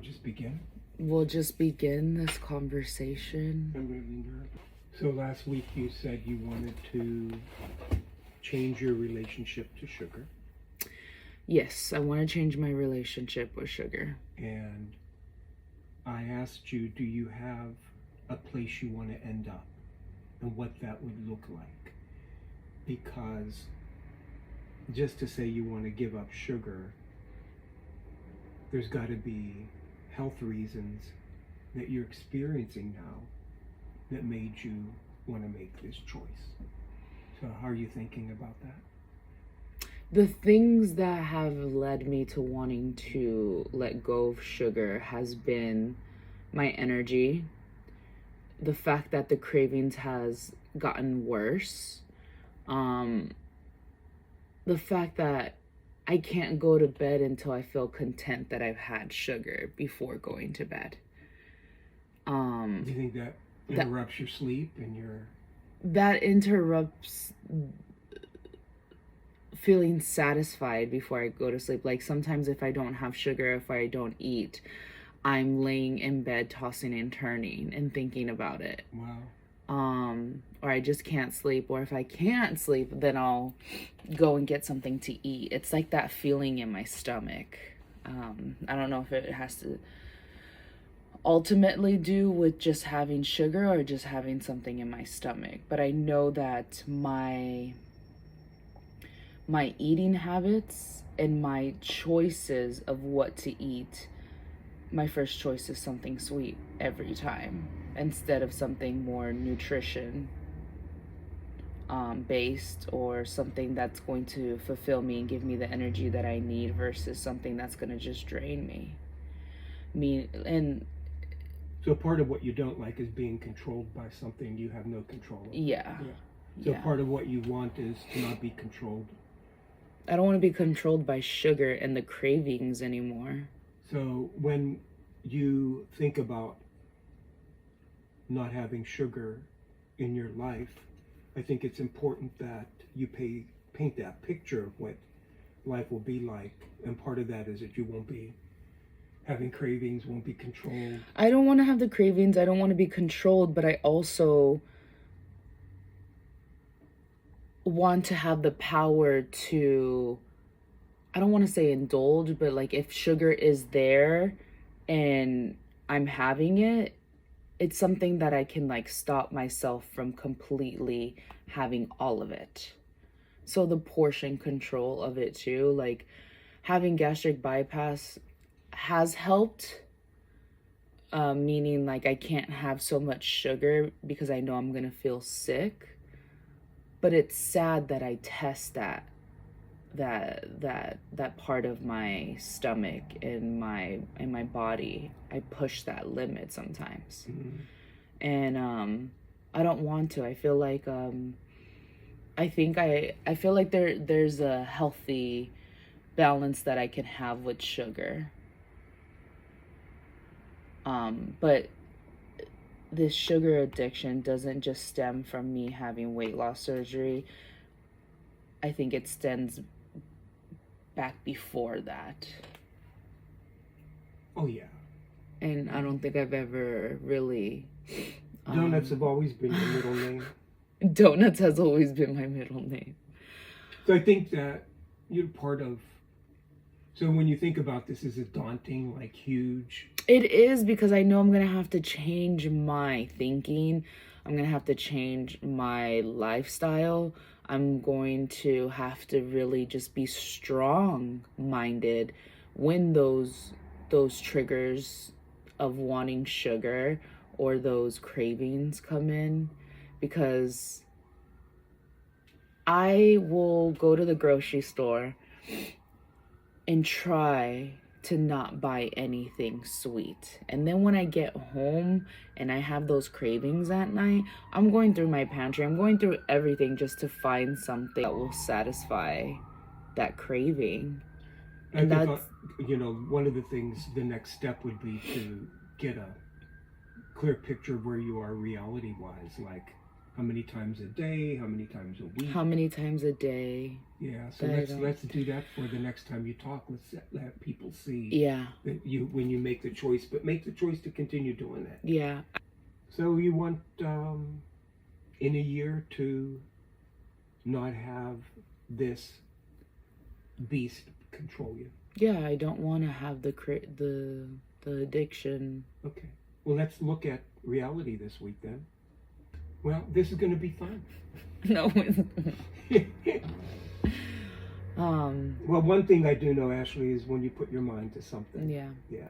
Just begin. We'll just begin this conversation. So last week you said you wanted to change your relationship to sugar. Yes, I want to change my relationship with sugar. And I asked you, do you have a place you want to end up and what that would look like? Because just to say you want to give up sugar, there's got to be health reasons that you're experiencing now that made you want to make this choice. So how are you thinking about that? The things that have led me to wanting to let go of sugar has been my energy, the fact that the cravings has gotten worse, the fact that I can't go to bed until I feel content that I've had sugar before going to bed. Do you think that interrupts your sleep and that interrupts feeling satisfied before I go to sleep? Like sometimes if I don't have sugar, if I don't eat, I'm laying in bed tossing and turning and thinking about it. Wow. Or I just can't sleep, or if I can't sleep, then I'll go and get something to eat. It's like that feeling in my stomach. I don't know if it has to ultimately do with just having sugar or just having something in my stomach, but I know that my eating habits and my choices of what to eat, my first choice is something sweet every time instead of something more nutrition based or something that's going to fulfill me and give me the energy that I need versus something that's going to just drain me. So part of what you don't like is being controlled by something you have no control over. Yeah. So part of what you want is to not be controlled. I don't want to be controlled by sugar and the cravings anymore. So when you think about not having sugar in your life, I think it's important that you paint that picture of what life will be like. And part of that is that you won't be having cravings, won't be controlled. I don't want to have the cravings. I don't want to be controlled, but I also want to have the power to, I don't want to say indulge, but like if sugar is there and I'm having it, it's something that I can like stop myself from completely having all of it. So the portion control of it too, like having gastric bypass has helped, meaning like I can't have so much sugar because I know I'm gonna feel sick. But it's sad that I test that part of my stomach and my body. I push that limit sometimes. Mm-hmm. And I don't want to. I feel like I feel like there's a healthy balance that I can have with sugar. But this sugar addiction doesn't just stem from me having weight loss surgery. I think it stems back before that. Oh yeah. And I don't think I've ever really... Donuts have always been your middle name. Donuts has always been my middle name. So I think that you're part of... So when you think about this, is it daunting, like huge? It is, because I know I'm going to have to change my thinking. I'm going to have to change my lifestyle. I'm going to have to really just be strong-minded when those triggers of wanting sugar or those cravings come in, because I will go to the grocery store and try to not buy anything sweet. And then when I get home and I have those cravings at night, I'm going through my pantry. I'm going through everything just to find something that will satisfy that craving. And that's, one of the things, the next step would be to get a clear picture of where you are reality-wise. Like, How many times a day? How many times a week? How many times a day? Yeah, so that I let's don't- do that for the next time you talk. Let people see Yeah, that you when you make the choice, but make the choice to continue doing it. yeah. So you want in a year to not have this beast control you. Yeah, I don't want to have the addiction. Okay. Well, let's look at reality this week then. Well, this is going to be fun. No. Well, one thing I do know, Ashley, is when you put your mind to something. Yeah. Yeah.